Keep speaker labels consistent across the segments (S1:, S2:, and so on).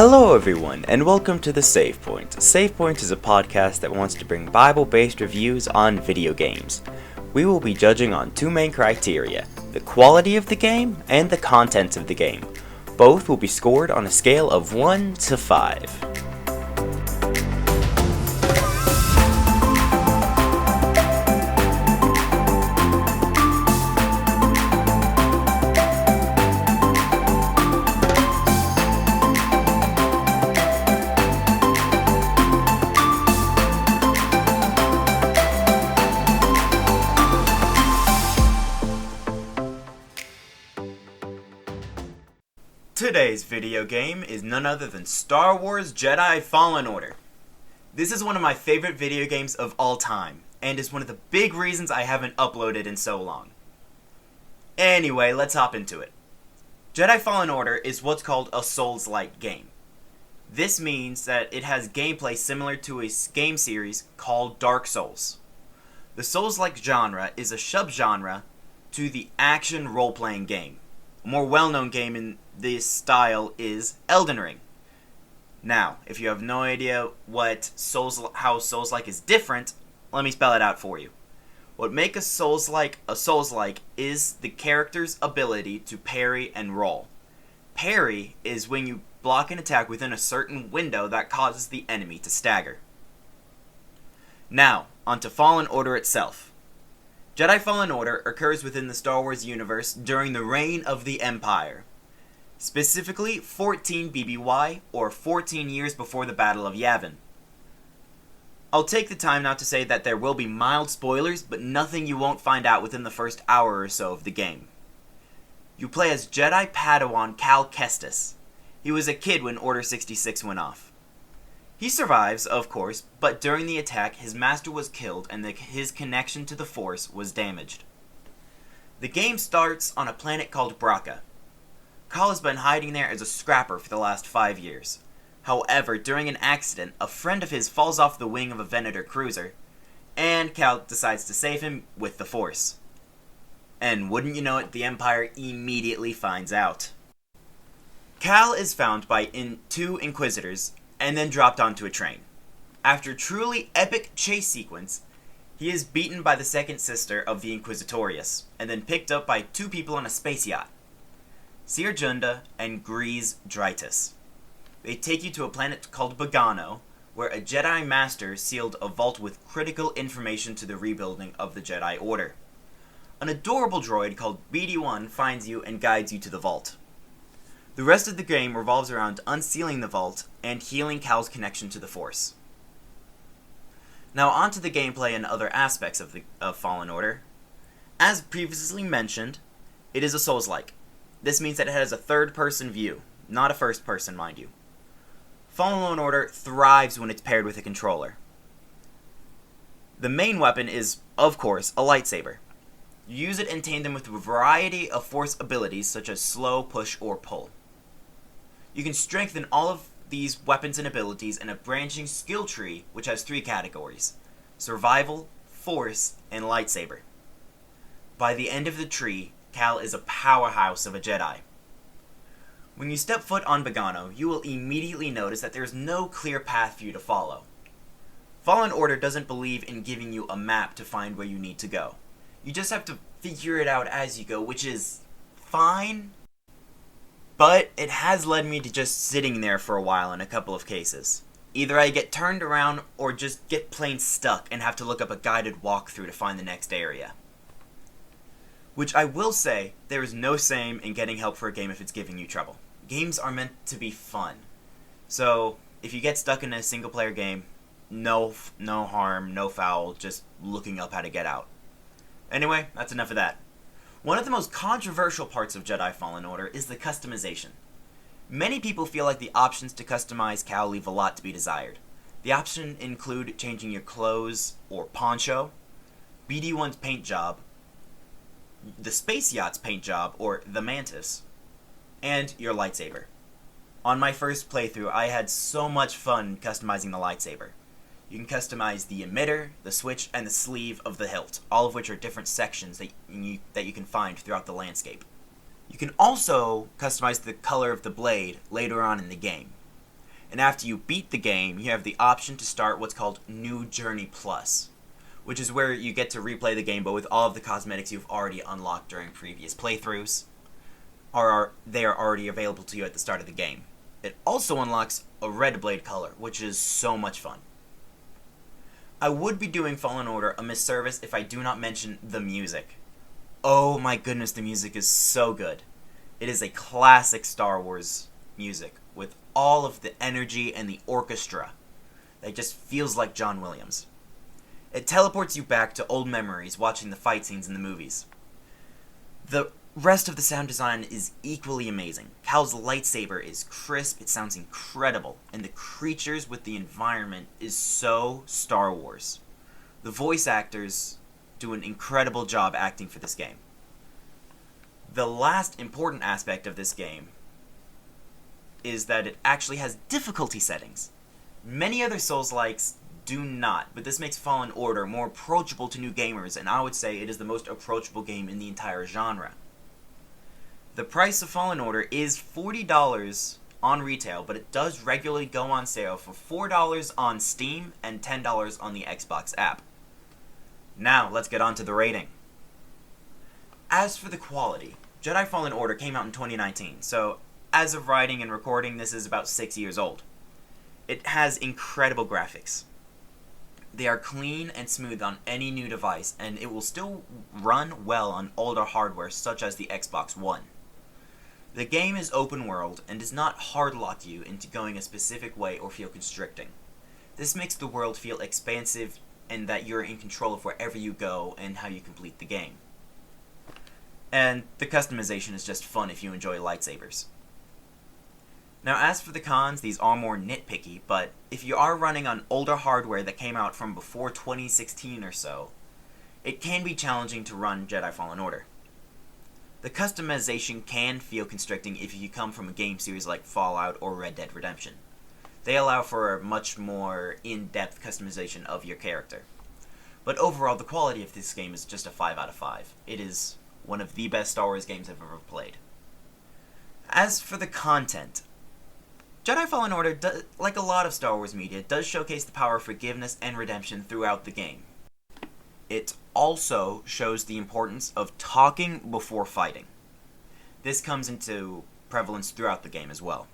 S1: Hello everyone, and welcome to The Save Point. Save Point is a podcast that wants to bring Bible-based reviews on video games. We will be judging on two main criteria, the quality of the game and the content of the game. Both will be scored on a scale of 1 to 5. Today's video game is none other than Star Wars Jedi Fallen Order. This is one of my favorite video games of all time, and is one of the big reasons I haven't uploaded in so long. Anyway, let's hop into it. Jedi Fallen Order is what's called a Souls-like game. This means that it has gameplay similar to a game series called Dark Souls. The Souls-like genre is a subgenre to the action role-playing game. A more well-known game in this style is Elden Ring. Now, if you have no idea how Souls-like is different, let me spell it out for you. What makes a Souls-like is the character's ability to parry and roll. Parry is when you block an attack within a certain window that causes the enemy to stagger. Now, onto Fallen Order itself. Jedi Fallen Order occurs within the Star Wars universe during the reign of the Empire. Specifically, 14 BBY, or 14 years before the Battle of Yavin. I'll take the time now to say that there will be mild spoilers, but nothing you won't find out within the first hour or so of the game. You play as Jedi Padawan Cal Kestis. He was a kid when Order 66 went off. He survives, of course, but during the attack, his master was killed and his connection to the Force was damaged. The game starts on a planet called Braca. Cal has been hiding there as a scrapper for the last 5 years. However, during an accident, a friend of his falls off the wing of a Venator cruiser, and Cal decides to save him with the Force. And wouldn't you know it, the Empire immediately finds out. Cal is found by two Inquisitors, and then dropped onto a train. After a truly epic chase sequence, he is beaten by the second sister of the Inquisitorius, and then picked up by two people on a space yacht. Seer Junda and Grease Dritus. They take you to a planet called Bogano, where a Jedi Master sealed a vault with critical information to the rebuilding of the Jedi Order. An adorable droid called BD-1 finds you and guides you to the vault. The rest of the game revolves around unsealing the vault and healing Cal's connection to the Force. Now onto the gameplay and other aspects of Fallen Order. As previously mentioned, it is a Souls-like. This means that it has a third-person view, not a first-person, mind you. Fallen Order thrives when it's paired with a controller. The main weapon is, of course, a lightsaber. You use it in tandem with a variety of Force abilities such as slow, push, or pull. You can strengthen all of these weapons and abilities in a branching skill tree which has 3 categories: survival, force, and lightsaber. By the end of the tree, Cal is a powerhouse of a Jedi. When you step foot on Bogano, you will immediately notice that there is no clear path for you to follow. Fallen Order doesn't believe in giving you a map to find where you need to go. You just have to figure it out as you go, which is fine, but it has led me to just sitting there for a while in a couple of cases. Either I get turned around or just get plain stuck and have to look up a guided walkthrough to find the next area. Which I will say, there is no shame in getting help for a game if it's giving you trouble. Games are meant to be fun. So, if you get stuck in a single-player game, no harm, no foul, just looking up how to get out. Anyway, that's enough of that. One of the most controversial parts of Jedi Fallen Order is the customization. Many people feel like the options to customize Cal leave a lot to be desired. The options include changing your clothes or poncho, BD-1's paint job, the space yacht's paint job, or the mantis, and your lightsaber. On my first playthrough, I had so much fun customizing the lightsaber. You can customize the emitter, the switch, and the sleeve of the hilt, all of which are different sections that you can find throughout the landscape. You can also customize the color of the blade later on in the game. And after you beat the game, you have the option to start what's called New Journey Plus, which is where you get to replay the game but with all of the cosmetics you've already unlocked during previous playthroughs. They are already available to you at the start of the game. It also unlocks a red blade color, which is so much fun. I would be doing Fallen Order a misservice if I do not mention the music. Oh my goodness, the music is so good. It is a classic Star Wars music with all of the energy and the orchestra that just feels like John Williams. It teleports you back to old memories watching the fight scenes in the movies. The rest of the sound design is equally amazing. Cal's lightsaber is crisp, it sounds incredible, and the creatures with the environment is so Star Wars. The voice actors do an incredible job acting for this game. The last important aspect of this game is that it actually has difficulty settings. Many other Souls-likes do not, but this makes Fallen Order more approachable to new gamers, and I would say it is the most approachable game in the entire genre. The price of Fallen Order is $40 on retail, but it does regularly go on sale for $4 on Steam and $10 on the Xbox app. Now, let's get on to the rating. As for the quality, Jedi Fallen Order came out in 2019, so as of writing and recording, this is about 6 years old. It has incredible graphics. They are clean and smooth on any new device, and it will still run well on older hardware such as the Xbox One. The game is open world and does not hard-lock you into going a specific way or feel constricting. This makes the world feel expansive and that you're in control of wherever you go and how you complete the game. And the customization is just fun if you enjoy lightsabers. Now as for the cons, these are more nitpicky, but if you are running on older hardware that came out from before 2016 or so, it can be challenging to run Jedi Fallen Order. The customization can feel constricting if you come from a game series like Fallout or Red Dead Redemption. They allow for a much more in-depth customization of your character. But overall, the quality of this game is just a 5 out of 5. It is one of the best Star Wars games I've ever played. As for the content, Jedi Fallen Order, like a lot of Star Wars media, does showcase the power of forgiveness and redemption throughout the game. It also shows the importance of talking before fighting. This comes into prevalence throughout the game as well.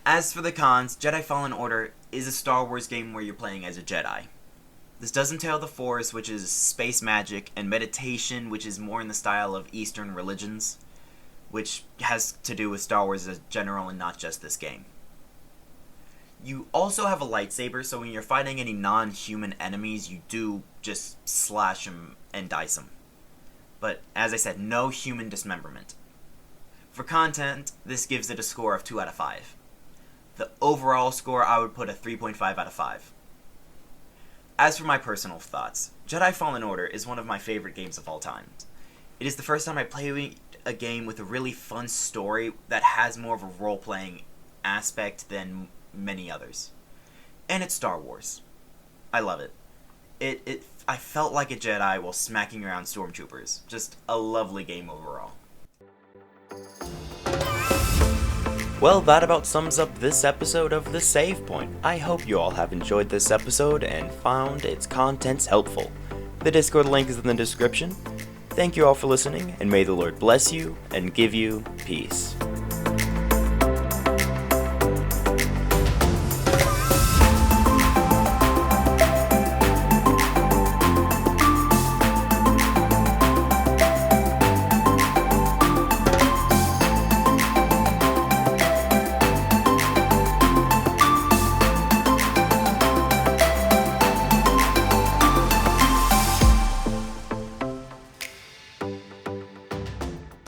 S1: As for the cons, Jedi Fallen Order is a Star Wars game where you're playing as a Jedi. This does entail the Force, which is space magic, and meditation, which is more in the style of Eastern religions, which has to do with Star Wars as general and not just this game. You also have a lightsaber, so when you're fighting any non-human enemies, you do just slash them and dice them. But, as I said, no human dismemberment. For content, this gives it a score of 2 out of 5. The overall score, I would put a 3.5 out of 5. As for my personal thoughts, Jedi Fallen Order is one of my favorite games of all time. It is the first time I played a game with a really fun story that has more of a role-playing aspect than many others. And it's Star Wars. I love it. I felt like a Jedi while smacking around stormtroopers. Just a lovely game overall. Well, that about sums up this episode of The Save Point. I hope you all have enjoyed this episode and found its contents helpful. The Discord link is in the description. Thank you all for listening, and may the Lord bless you and give you peace.